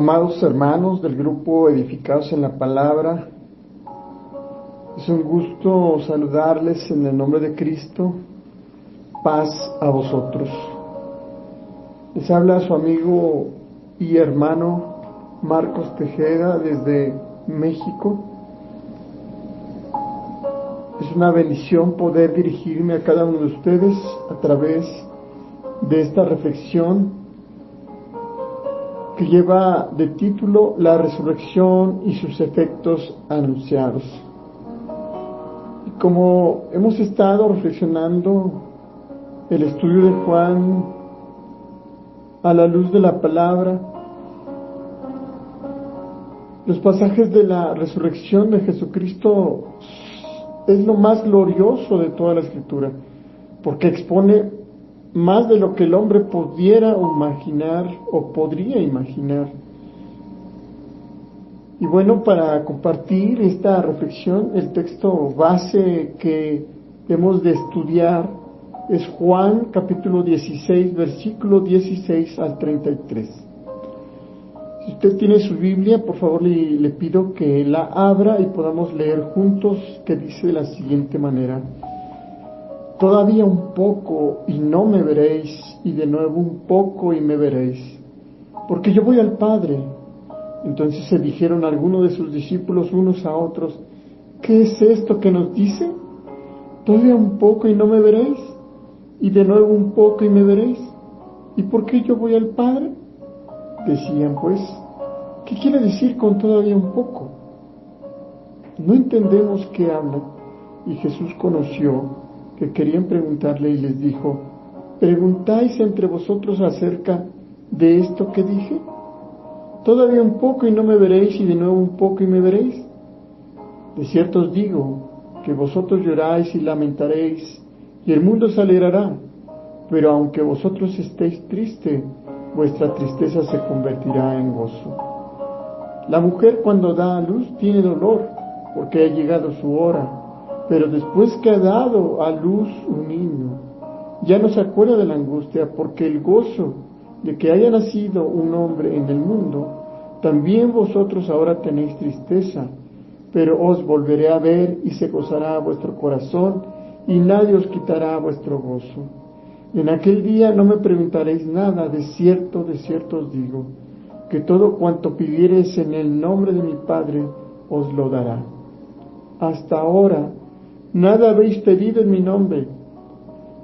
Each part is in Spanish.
Amados hermanos del grupo Edificados en la Palabra, es un gusto saludarles en el nombre de Cristo. Paz a vosotros. Les habla su amigo y hermano Marcos Tejeda desde México. Es una bendición poder dirigirme a cada uno de ustedes a través de esta reflexión que lleva de título La resurrección y sus efectos anunciados. Y como hemos estado reflexionando el estudio de Juan a la luz de la palabra, los pasajes de la resurrección de Jesucristo es lo más glorioso de toda la Escritura, porque expone más de lo que el hombre pudiera imaginar o podría imaginar. Y bueno, para compartir esta reflexión, el texto base que hemos de estudiar es Juan capítulo 16, versículo 16 al 33. Si usted tiene su Biblia, por favor le pido que la abra y podamos leer juntos, que dice de la siguiente manera: Todavía un poco y no me veréis, y de nuevo un poco y me veréis, porque yo voy al Padre. Entonces se dijeron algunos de sus discípulos unos a otros: ¿qué es esto que nos dice? Todavía un poco y no me veréis, y de nuevo un poco y me veréis. ¿Y por qué yo voy al Padre? Decían pues: ¿qué quiere decir con todavía un poco? No entendemos qué habla. Y Jesús conoció que querían preguntarle y les dijo: ¿preguntáis entre vosotros acerca de esto que dije? Todavía un poco y no me veréis, y de nuevo un poco y me veréis. De cierto os digo que vosotros lloráis y lamentaréis, y el mundo se alegrará, pero aunque vosotros estéis tristes, vuestra tristeza se convertirá en gozo. La mujer cuando da a luz tiene dolor, porque ha llegado su hora. Pero después que ha dado a luz un niño, ya no se acuerda de la angustia, porque el gozo de que haya nacido un hombre en el mundo, también vosotros ahora tenéis tristeza, pero os volveré a ver y se gozará vuestro corazón, y nadie os quitará vuestro gozo. En aquel día no me preguntaréis nada, de cierto os digo, que todo cuanto pidiereis en el nombre de mi Padre os lo dará. Hasta ahora nada habéis pedido en mi nombre.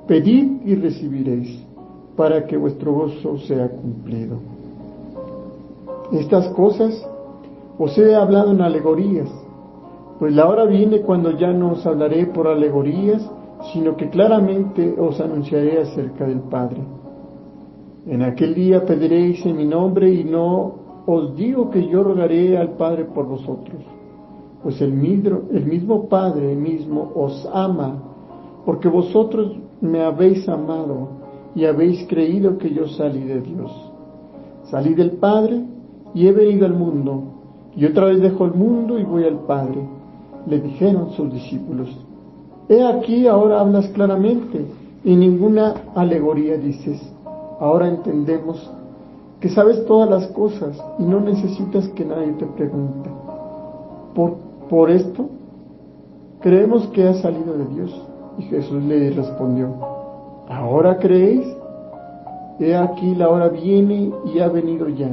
Pedid y recibiréis, para que vuestro gozo sea cumplido. Estas cosas os he hablado en alegorías, pues la hora viene cuando ya no os hablaré por alegorías, sino que claramente os anunciaré acerca del Padre. En aquel día pediréis en mi nombre, y no os digo que yo rogaré al Padre por vosotros, pues el mismo Padre mismo os ama, porque vosotros me habéis amado y habéis creído que yo salí de Dios. Salí del Padre y he venido al mundo, y otra vez dejo el mundo y voy al Padre. Le dijeron sus discípulos: he aquí, ahora hablas claramente, y ninguna alegoría dices. Ahora entendemos que sabes todas las cosas y no necesitas que nadie te pregunte. Por esto, creemos que has salido de Dios. Y Jesús le respondió: ¿ahora creéis? He aquí la hora viene y ha venido ya,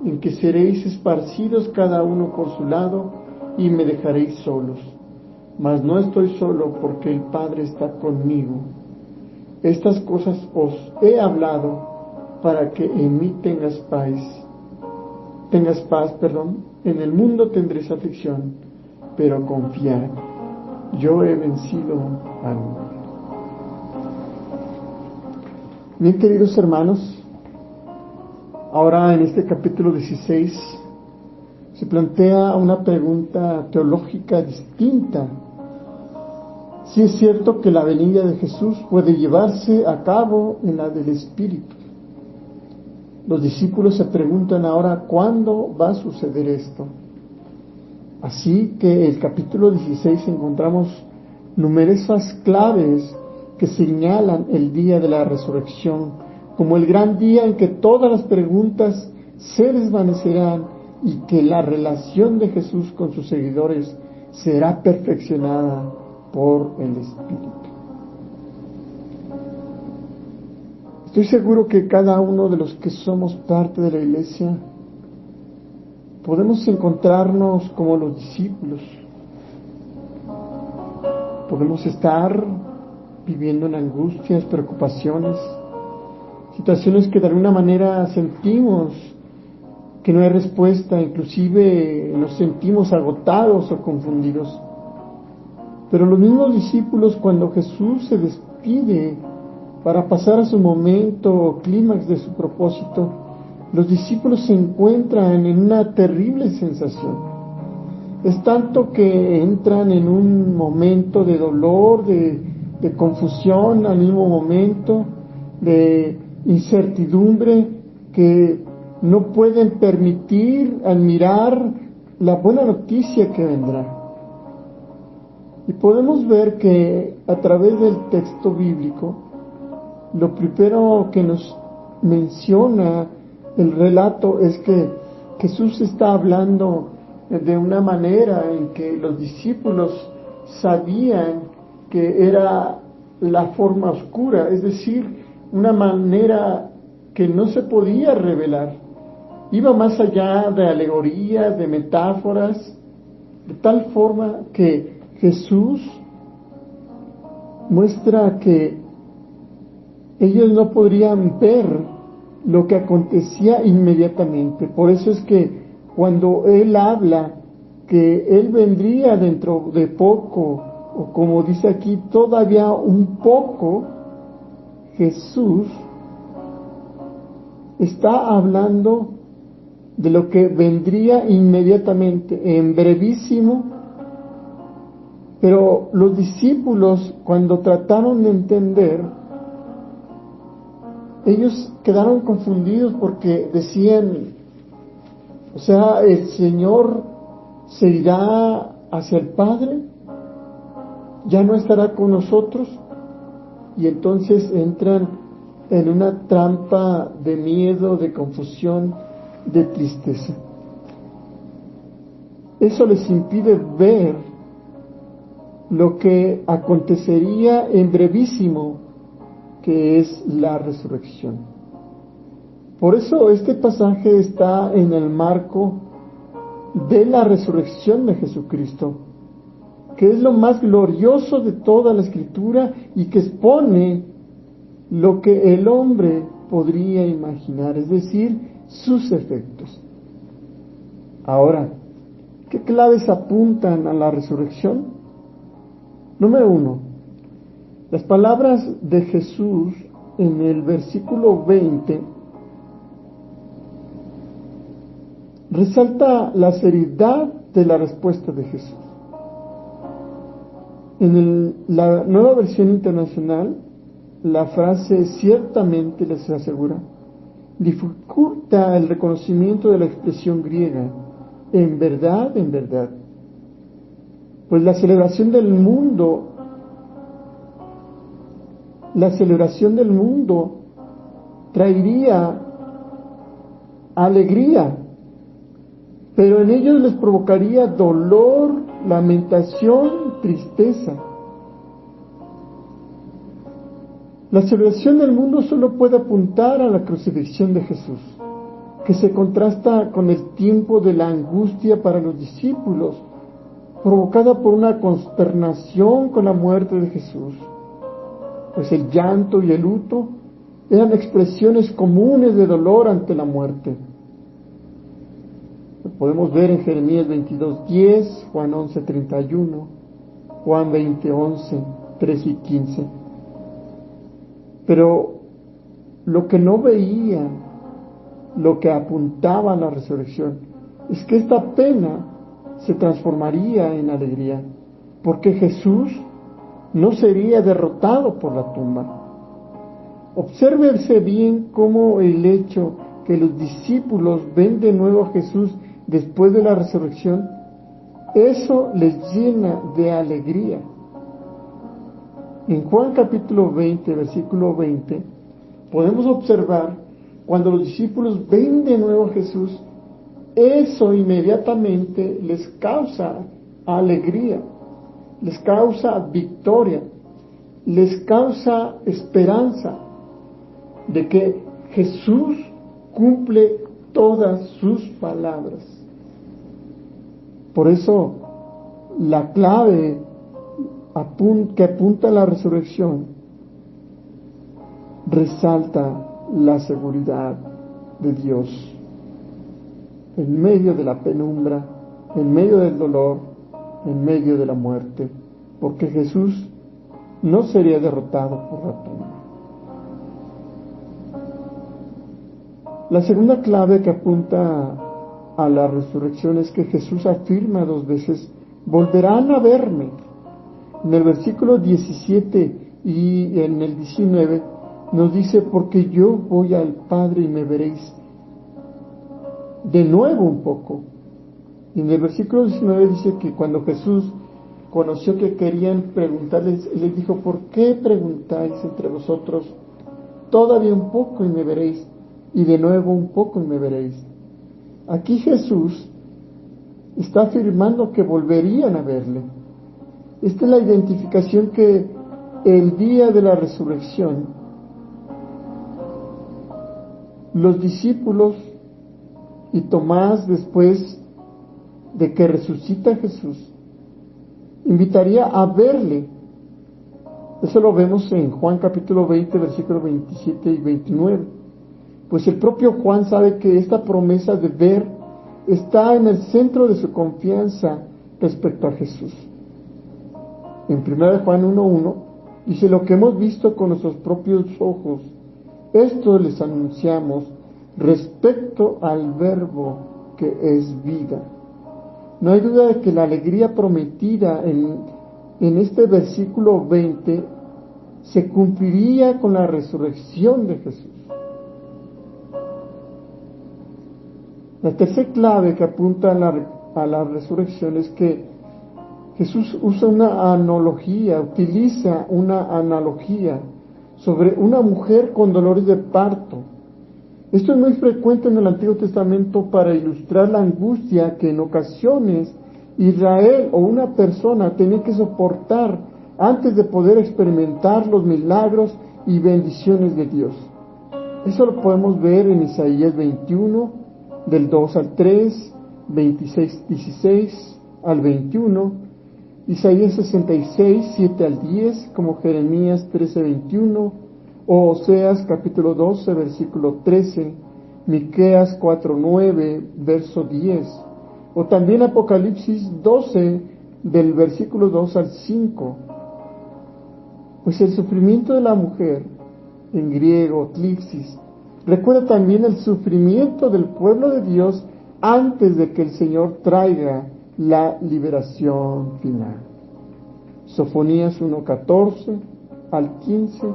en que seréis esparcidos cada uno por su lado, y me dejaréis solos. Mas no estoy solo, porque el Padre está conmigo. Estas cosas os he hablado para que en mí tengas paz. En el mundo tendréis aflicción, pero confiad, yo he vencido al mundo. Bien, queridos hermanos, ahora en este capítulo 16 se plantea una pregunta teológica distinta. Si es cierto que la venida de Jesús puede llevarse a cabo en la del Espíritu. Los discípulos se preguntan ahora cuándo va a suceder esto. Así que en el capítulo 16 encontramos numerosas claves que señalan el día de la resurrección como el gran día en que todas las preguntas se desvanecerán y que la relación de Jesús con sus seguidores será perfeccionada por el Espíritu. Estoy seguro que cada uno de los que somos parte de la iglesia podemos encontrarnos como los discípulos. Podemos estar viviendo en angustias, preocupaciones, situaciones que de alguna manera sentimos que no hay respuesta, inclusive nos sentimos agotados o confundidos. Pero los mismos discípulos, cuando Jesús se despide para pasar a su momento o clímax de su propósito, los discípulos se encuentran en una terrible sensación. Es tanto que entran en un momento de dolor, de confusión, al mismo momento de incertidumbre, que no pueden permitir admirar la buena noticia que vendrá. Y podemos ver que a través del texto bíblico, lo primero que nos menciona el relato es que Jesús está hablando de una manera en que los discípulos sabían que era la forma oscura, es decir, una manera que no se podía revelar. Iba más allá de alegorías, de metáforas, de tal forma que Jesús muestra que ellos no podrían ver lo que acontecía inmediatamente. Por eso es que cuando Él habla que Él vendría dentro de poco, o como dice aquí, todavía un poco, Jesús está hablando de lo que vendría inmediatamente, en brevísimo. Pero los discípulos, cuando trataron de entender, ellos quedaron confundidos porque decían, o sea, ¿el Señor se irá hacia el Padre? ¿Ya no estará con nosotros? Y entonces entran en una trampa de miedo, de confusión, de tristeza. Eso les impide ver lo que acontecería en brevísimo, que es la resurrección. Por eso este pasaje está en el marco de la resurrección de Jesucristo, que es lo más glorioso de toda la Escritura y que expone lo que el hombre podría imaginar, es decir, sus efectos. Ahora, ¿qué claves apuntan a la resurrección? Número 1. Las palabras de Jesús en el versículo 20 resalta la seriedad de la respuesta de Jesús. En la Nueva Versión Internacional, la frase ciertamente, les asegura, dificulta el reconocimiento de la expresión griega, en verdad, pues la celebración del mundo traería alegría, pero en ellos les provocaría dolor, lamentación, tristeza. La celebración del mundo solo puede apuntar a la crucifixión de Jesús, que se contrasta con el tiempo de la angustia para los discípulos, provocada por una consternación con la muerte de Jesús, pues el llanto y el luto eran expresiones comunes de dolor ante la muerte. Lo podemos ver en Jeremías 22:10, Juan 11:31, Juan 20:11, 13 y 15. Pero lo que no veían, lo que apuntaba a la resurrección, es que esta pena se transformaría en alegría, porque Jesús no sería derrotado por la tumba. Obsérvense bien cómo el hecho que los discípulos ven de nuevo a Jesús después de la resurrección, eso les llena de alegría. En Juan capítulo 20, versículo 20, podemos observar cuando los discípulos ven de nuevo a Jesús, eso inmediatamente les causa alegría, les causa victoria, les causa esperanza de que Jesús cumple todas sus palabras. Por eso, la clave que apunta a la resurrección resalta la seguridad de Dios en medio de la penumbra, en medio del dolor, en medio de la muerte, porque Jesús no sería derrotado por la tumba. La segunda clave que apunta a la resurrección es que Jesús afirma 2 veces: volverán a verme. En el versículo 17 y en el 19 nos dice: porque yo voy al Padre y me veréis de nuevo un poco. Y en el versículo 19 dice que cuando Jesús conoció que querían preguntarles, les dijo: ¿por qué preguntáis entre vosotros? Todavía un poco y me veréis, y de nuevo un poco y me veréis. Aquí Jesús está afirmando que volverían a verle. Esta es la identificación que el día de la resurrección los discípulos y Tomás, después de que resucita Jesús, invitaría a verle. Eso lo vemos en Juan capítulo 20, versículos 27 y 29. Pues el propio Juan sabe que esta promesa de ver está en el centro de su confianza respecto a Jesús. En 1 Juan 1:1 dice: lo que hemos visto con nuestros propios ojos, esto les anunciamos respecto al Verbo que es vida. No hay duda de que la alegría prometida en este versículo 20 se cumpliría con la resurrección de Jesús. La tercera clave que apunta a la resurrección es que Jesús utiliza una analogía sobre una mujer con dolores de parto. Esto es muy frecuente en el Antiguo Testamento para ilustrar la angustia que en ocasiones Israel o una persona tenía que soportar antes de poder experimentar los milagros y bendiciones de Dios. Eso lo podemos ver en Isaías 21, del 2 al 3, 16 al 21, Isaías 66, 7 al 10, como Jeremías 13, 21, o Oseas capítulo 12, versículo 13, Miqueas 4, 9, verso 10, o también Apocalipsis 12, del versículo 2 al 5. Pues el sufrimiento de la mujer, en griego, tlipsis, recuerda también el sufrimiento del pueblo de Dios antes de que el Señor traiga la liberación final. Sofonías 1:14 al 15,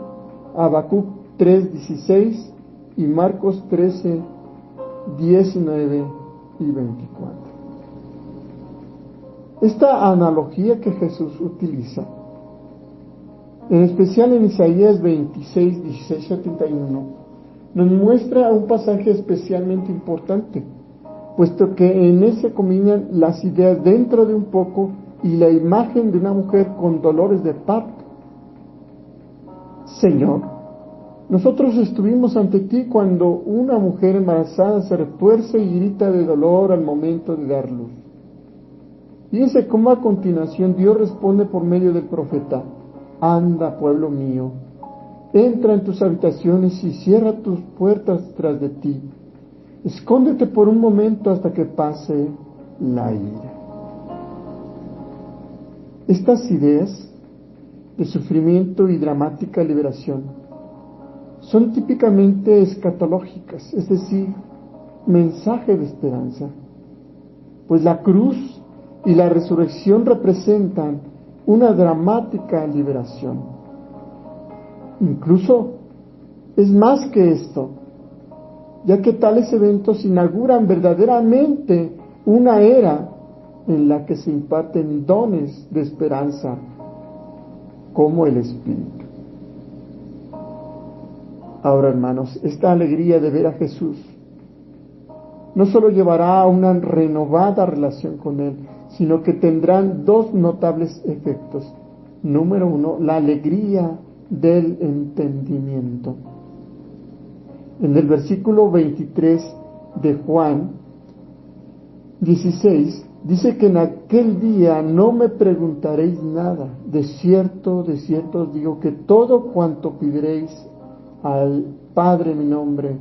Habacuc 3:16 y Marcos 13:19 y 24. Esta analogía que Jesús utiliza, en especial en Isaías 26, 16 a 31, nos muestra un pasaje especialmente importante, puesto que en él se combinan las ideas dentro de un poco y la imagen de una mujer con dolores de parto. Señor, nosotros estuvimos ante ti cuando una mujer embarazada se retuerce y grita de dolor al momento de dar luz. Fíjense cómo a continuación Dios responde por medio del profeta: anda, pueblo mío, entra en tus habitaciones y cierra tus puertas tras de ti. Escóndete por un momento hasta que pase la ira. Estas ideas de sufrimiento y dramática liberación son típicamente escatológicas, es decir, mensaje de esperanza, pues la cruz y la resurrección representan una dramática liberación. Incluso es más que esto, ya que tales eventos inauguran verdaderamente una era en la que se imparten dones de esperanza como el Espíritu. Ahora, hermanos, esta alegría de ver a Jesús no solo llevará a una renovada relación con Él, sino que tendrán dos notables efectos. Número uno, la alegría del entendimiento. En el versículo 23 de Juan 16, dice que en aquel día no me preguntaréis nada. De cierto os digo que todo cuanto pediréis al Padre en mi nombre,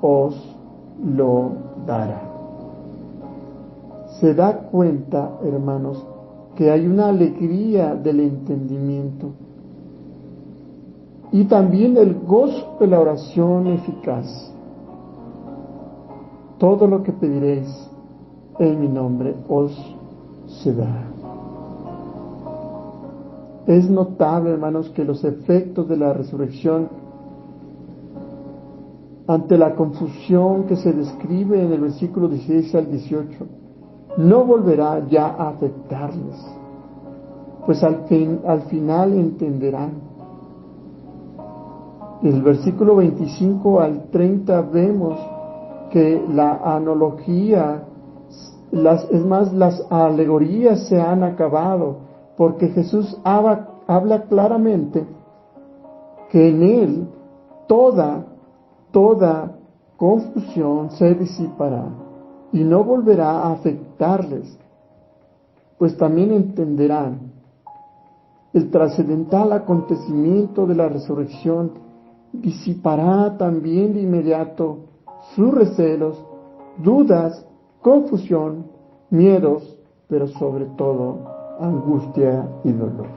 os lo dará. Se da cuenta, hermanos, que hay una alegría del entendimiento y también el gozo de la oración eficaz. Todo lo que pediréis en mi nombre os se dará. Es notable, hermanos, que los efectos de la resurrección ante la confusión que se describe en el versículo 16 al 18, no volverá ya a afectarles, pues al final entenderán. En el versículo 25 al 30 vemos que la analogía, las alegorías se han acabado, porque Jesús habla claramente que en Él toda confusión se disipará y no volverá a afectarles, pues también entenderán el trascendental acontecimiento de la resurrección. Disipará también de inmediato sus recelos, dudas, confusión, miedos, pero sobre todo angustia y dolor.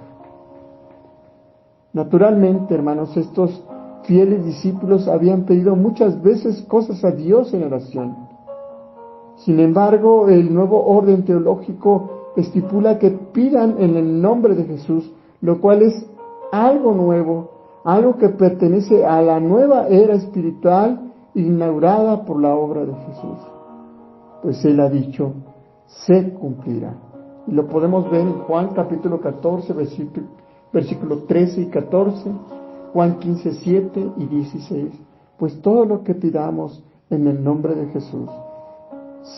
Naturalmente, hermanos, estos fieles discípulos habían pedido muchas veces cosas a Dios en oración. Sin embargo, el nuevo orden teológico estipula que pidan en el nombre de Jesús, lo cual es algo nuevo, algo que pertenece a la nueva era espiritual inaugurada por la obra de Jesús. Pues Él ha dicho, se cumplirá. Y lo podemos ver en Juan capítulo 14, versículo 13 y 14, Juan 15, 7 y 16. Pues todo lo que pidamos en el nombre de Jesús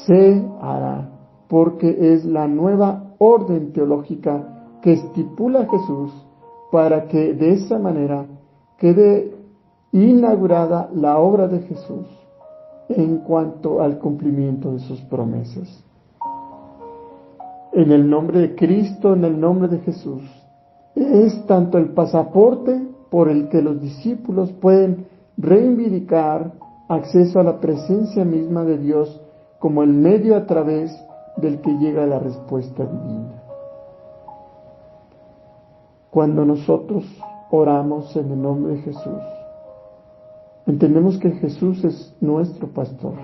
se hará, porque es la nueva orden teológica que estipula Jesús para que de esa manera quede inaugurada la obra de Jesús en cuanto al cumplimiento de sus promesas. En el nombre de Cristo, en el nombre de Jesús, es tanto el pasaporte por el que los discípulos pueden reivindicar acceso a la presencia misma de Dios, como el medio a través del que llega la respuesta divina. Cuando nosotros oramos en el nombre de Jesús, entendemos que Jesús es nuestro pastor,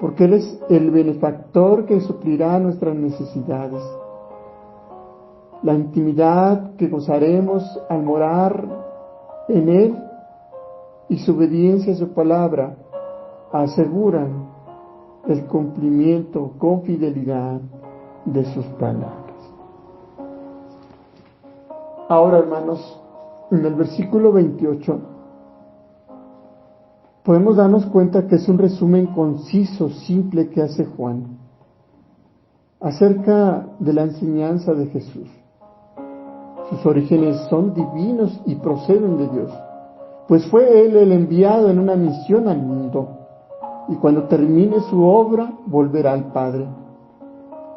porque Él es el benefactor que suplirá nuestras necesidades. La intimidad que gozaremos al morar en Él y su obediencia a su palabra aseguran el cumplimiento con fidelidad de sus palabras. Ahora, hermanos, en el versículo 28 podemos darnos cuenta que es un resumen conciso, simple que hace Juan acerca de la enseñanza de Jesús. Sus orígenes son divinos y proceden de Dios, pues fue Él el enviado en una misión al mundo, y cuando termine su obra volverá al Padre.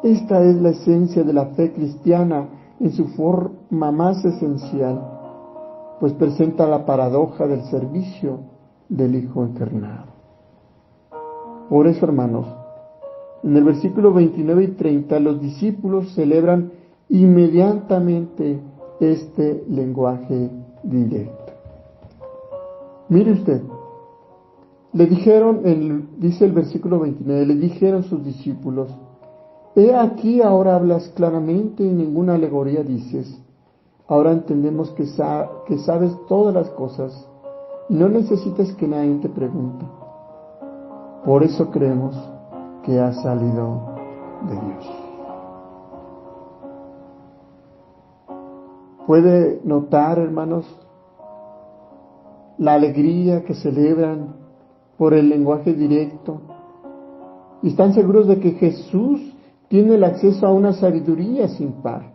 Esta es la esencia de la fe cristiana en su forma más esencial, pues presenta la paradoja del servicio del Hijo encarnado. Por eso, hermanos, en el versículo 29 y 30 los discípulos celebran inmediatamente este lenguaje directo. Mire usted, le dijeron, dice el versículo 29, le dijeron sus discípulos, he aquí ahora hablas claramente y ninguna alegoría dices. Ahora entendemos que sabes todas las cosas y no necesitas que nadie te pregunte. Por eso creemos que has salido de Dios. ¿Puede notar, hermanos, la alegría que celebran por el lenguaje directo, y están seguros de que Jesús tiene el acceso a una sabiduría sin par.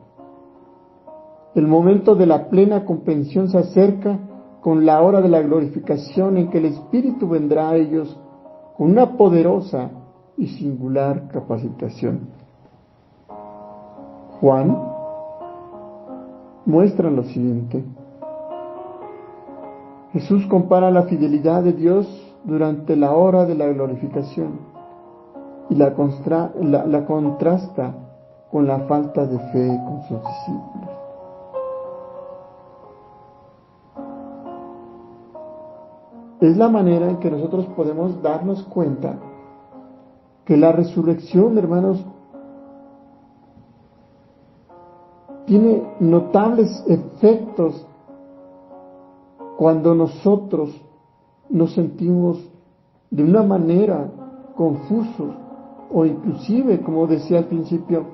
El momento de la plena comprensión se acerca con la hora de la glorificación en que el Espíritu vendrá a ellos con una poderosa y singular capacitación. Juan muestra lo siguiente. Jesús compara la fidelidad de Dios durante la hora de la glorificación y la contrasta con la falta de fe con sus discípulos. Es la manera en que nosotros podemos darnos cuenta que la resurrección, hermanos, tiene notables efectos cuando nosotros nos sentimos de una manera confusos o inclusive, como decía al principio,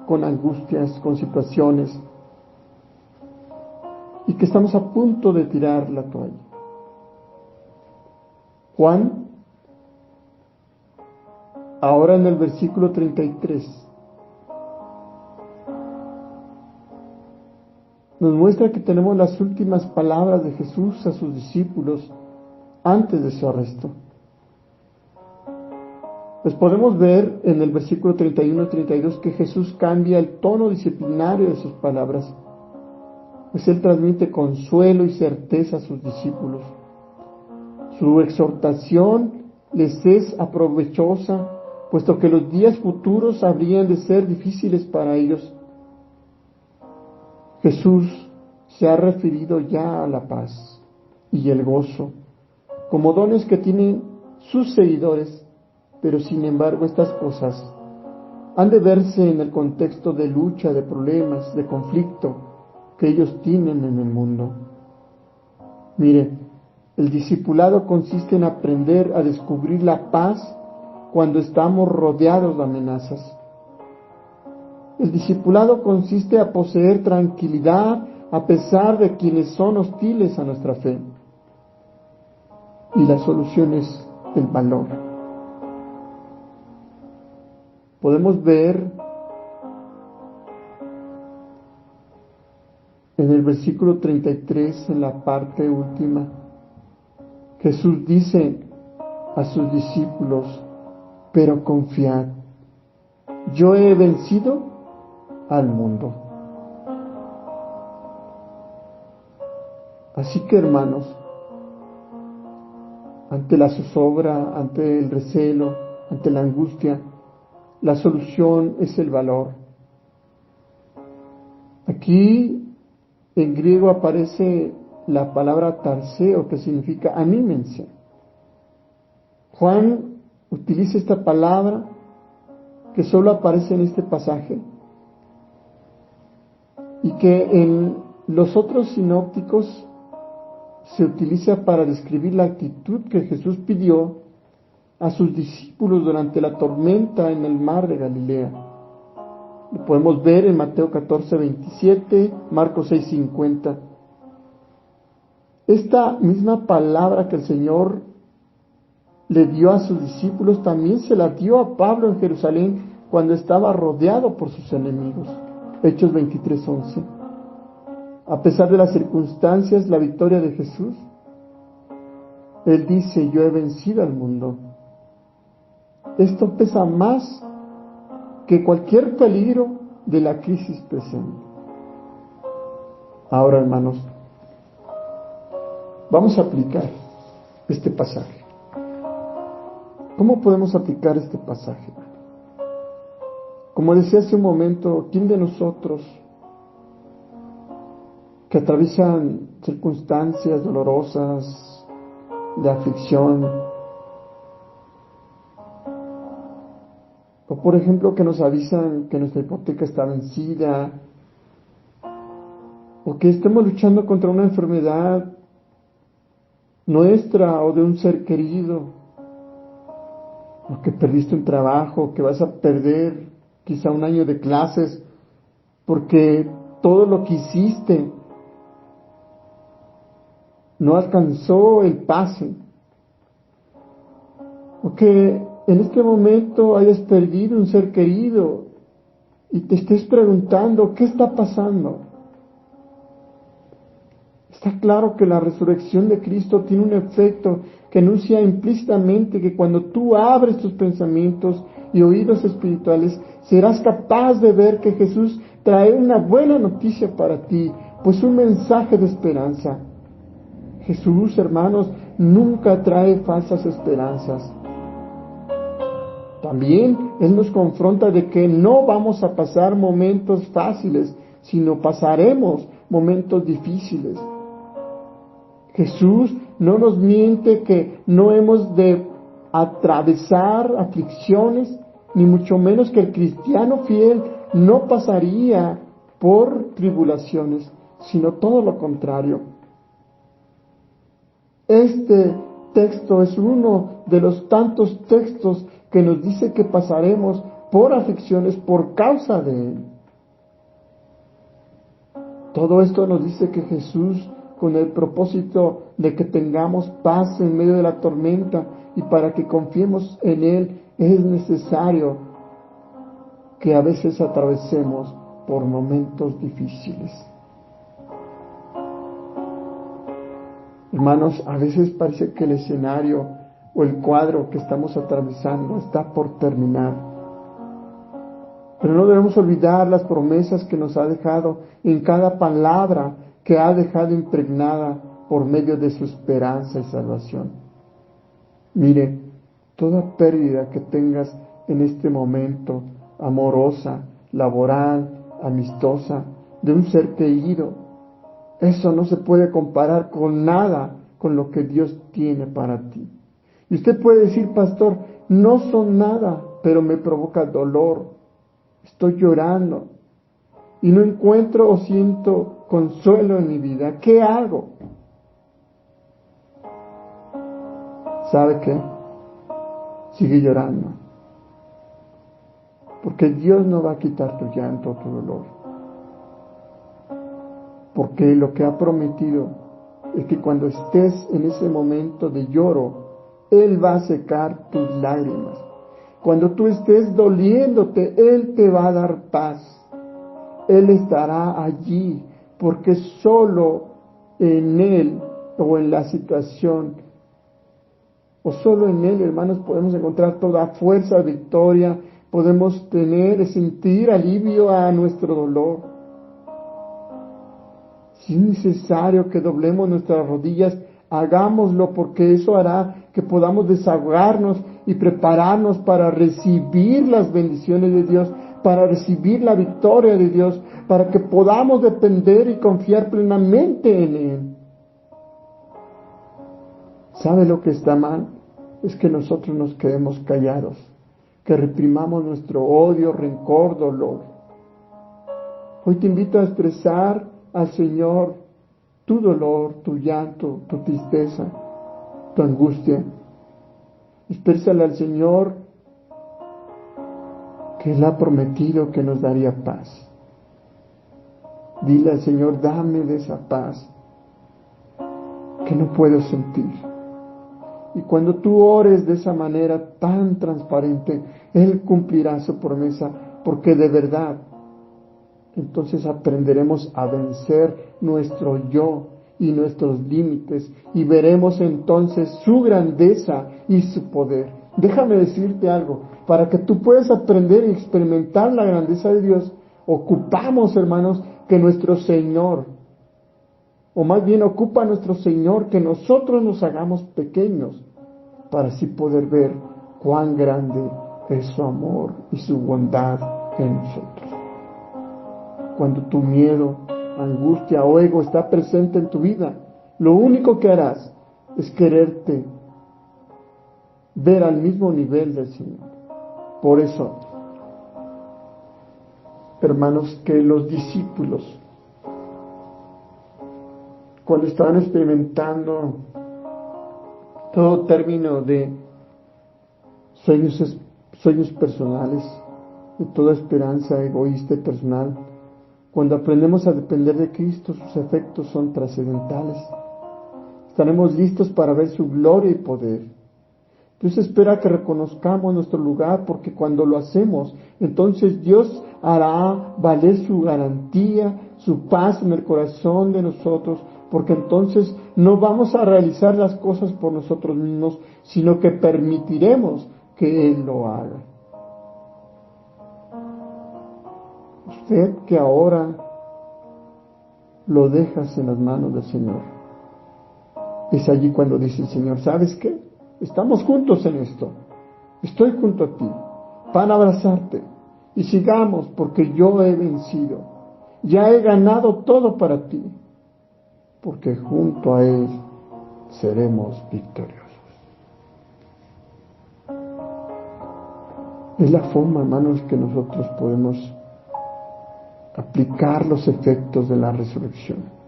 con angustias, con situaciones, y que estamos a punto de tirar la toalla. Juan, ahora en el versículo 33, nos muestra que tenemos las últimas palabras de Jesús a sus discípulos antes de su arresto. Pues podemos ver en el versículo 31 y 32 que Jesús cambia el tono disciplinario de sus palabras, pues Él transmite consuelo y certeza a sus discípulos. Su exhortación les es aprovechosa, puesto que los días futuros habrían de ser difíciles para ellos. Jesús se ha referido ya a la paz y el gozo como dones que tienen sus seguidores, pero sin embargo estas cosas han de verse en el contexto de lucha, de problemas, de conflicto que ellos tienen en el mundo. Mire, el discipulado consiste en aprender a descubrir la paz cuando estamos rodeados de amenazas. El discipulado consiste en poseer tranquilidad a pesar de quienes son hostiles a nuestra fe. Y la solución es el valor. Podemos ver en el versículo 33, en la parte última, Jesús dice a sus discípulos: pero confiad, yo he vencido al mundo. Así que, hermanos, ante la zozobra, ante el recelo, ante la angustia, la solución es el valor. Aquí en griego aparece la palabra tarseo, que significa anímense. Juan utiliza esta palabra que solo aparece en este pasaje y que en los otros sinópticos se utiliza para describir la actitud que Jesús pidió a sus discípulos durante la tormenta en el mar de Galilea. Lo podemos ver en Mateo 14:27, Marcos 6:50. Esta misma palabra que el Señor le dio a sus discípulos también se la dio a Pablo en Jerusalén cuando estaba rodeado por sus enemigos. Hechos 23:11. A pesar de las circunstancias, la victoria de Jesús, Él dice: yo he vencido al mundo. Esto pesa más que cualquier peligro de la crisis presente. Ahora, hermanos, vamos a aplicar este pasaje. ¿Cómo podemos aplicar este pasaje? Como decía hace un momento, ¿quién de nosotros que atraviesan circunstancias dolorosas, de aflicción, o por ejemplo que nos avisan que nuestra hipoteca está vencida, o que estemos luchando contra una enfermedad nuestra o de un ser querido, o que perdiste un trabajo, que vas a perder quizá un año de clases, porque todo lo que hiciste no alcanzó el pase, o que en este momento hayas perdido un ser querido y te estés preguntando qué está pasando. Está claro que la resurrección de Cristo tiene un efecto que anuncia implícitamente que cuando tú abres tus pensamientos y oídos espirituales, serás capaz de ver que Jesús trae una buena noticia para ti, pues un mensaje de esperanza. Jesús, hermanos, nunca trae falsas esperanzas. También Él nos confronta de que no vamos a pasar momentos fáciles, sino pasaremos momentos difíciles. Jesús no nos miente que no hemos de atravesar aflicciones, ni mucho menos que el cristiano fiel no pasaría por tribulaciones, sino todo lo contrario. Este texto es uno de los tantos textos que nos dice que pasaremos por aflicciones por causa de Él. Todo esto nos dice que Jesús, con el propósito de que tengamos paz en medio de la tormenta y para que confiemos en Él, es necesario que a veces atravesemos por momentos difíciles. Hermanos, a veces parece que el escenario o el cuadro que estamos atravesando está por terminar. Pero no debemos olvidar las promesas que nos ha dejado en cada palabra que ha dejado impregnada por medio de su esperanza y salvación. Mire, toda pérdida que tengas en este momento, amorosa, laboral, amistosa, de un ser querido, eso no se puede comparar con nada con lo que Dios tiene para ti. Y usted puede decir, pastor, no son nada, pero me provoca dolor. Estoy llorando y no encuentro o siento consuelo en mi vida. ¿Qué hago? ¿Sabe qué? Sigue llorando. Porque Dios no va a quitar tu llanto, tu dolor. Porque lo que ha prometido es que cuando estés en ese momento de lloro, Él va a secar tus lágrimas. Cuando tú estés doliéndote, Él te va a dar paz. Él estará allí, porque solo en Él o en la situación, o solo en Él, hermanos, podemos encontrar toda fuerza, victoria, podemos sentir alivio a nuestro dolor. Si es necesario que doblemos nuestras rodillas, hagámoslo, porque eso hará que podamos desahogarnos y prepararnos para recibir las bendiciones de Dios, para recibir la victoria de Dios, para que podamos depender y confiar plenamente en Él. ¿Sabe lo que está mal? Es que nosotros nos quedemos callados, que reprimamos nuestro odio, rencor, dolor. Hoy te invito a expresar al Señor tu dolor, tu llanto, tu tristeza, tu angustia. Exprésale al Señor que Él ha prometido que nos daría paz. Dile al Señor, dame de esa paz que no puedo sentir. Y cuando tú ores de esa manera tan transparente, Él cumplirá su promesa, porque de verdad, entonces aprenderemos a vencer nuestro yo y nuestros límites y veremos entonces su grandeza y su poder. Déjame decirte algo, para que tú puedas aprender y experimentar la grandeza de Dios, ocupamos, hermanos, que nuestro Señor, o más bien ocupa nuestro Señor que nosotros nos hagamos pequeños, para así poder ver cuán grande es su amor y su bondad en nosotros. Cuando tu miedo, angustia o ego está presente en tu vida, lo único que harás es quererte ver al mismo nivel del Señor. Por eso, hermanos, que los discípulos, cuando estaban experimentando todo término de sueños personales, de toda esperanza egoísta y personal, cuando aprendemos a depender de Cristo, sus efectos son trascendentales. estaremos listos para ver su gloria y poder. Dios espera que reconozcamos nuestro lugar, porque cuando lo hacemos, entonces Dios hará valer su garantía, su paz en el corazón de nosotros, porque entonces no vamos a realizar las cosas por nosotros mismos, sino que permitiremos que Él lo haga. Usted que ahora lo dejas en las manos del Señor, es allí cuando dice el Señor, ¿sabes qué? Estamos juntos en esto. Estoy junto a ti para abrazarte y sigamos, porque yo he vencido. Ya he ganado todo para ti, porque junto a Él seremos victoriosos. Es la forma, hermanos, que nosotros podemos aplicar los efectos de la resurrección.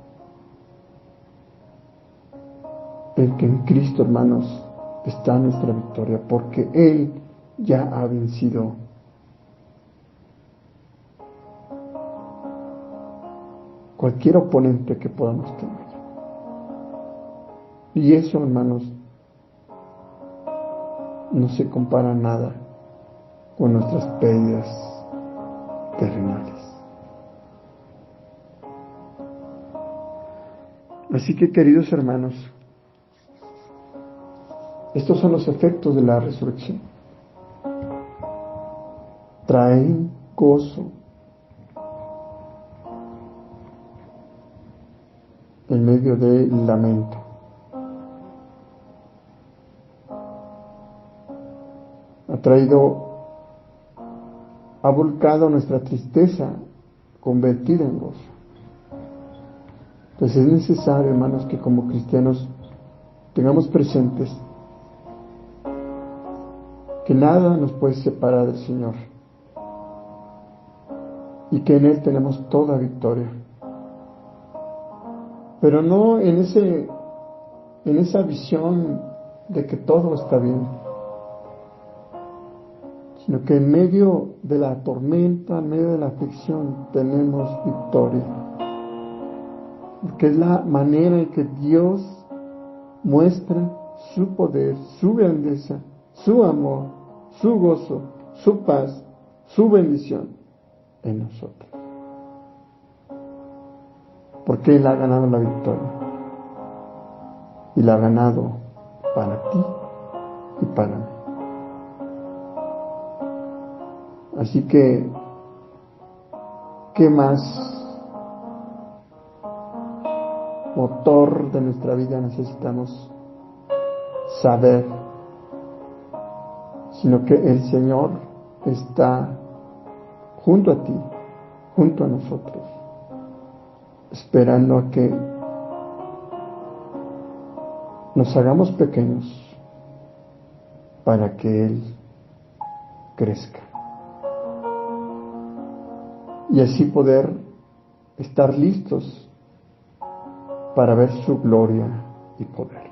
El que en Cristo, hermanos, está nuestra victoria, porque Él ya ha vencido cualquier oponente que podamos tener. Y eso, hermanos, no se compara nada con nuestras pérdidas terrenales. Así que, queridos hermanos, estos son los efectos de la resurrección. Traen gozo en medio del lamento. Ha volcado nuestra tristeza convertida en gozo. Pues es necesario, hermanos, que como cristianos tengamos presentes que nada nos puede separar del Señor y que en Él tenemos toda victoria. Pero no en esa visión de que todo está bien, sino que en medio de la tormenta, en medio de la aflicción, tenemos victoria. Porque es la manera en que Dios muestra su poder, su grandeza, su amor, su gozo, su paz, su bendición en nosotros. Porque Él ha ganado la victoria. Y la ha ganado para ti y para mí. Así que, ¿qué más motor de nuestra vida necesitamos saber? Sino que el Señor está junto a ti, junto a nosotros, esperando a que nos hagamos pequeños para que Él crezca. Y así poder estar listos para ver su gloria y poder.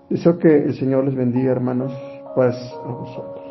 Deseo que el Señor les bendiga, hermanos. Paz a vosotros.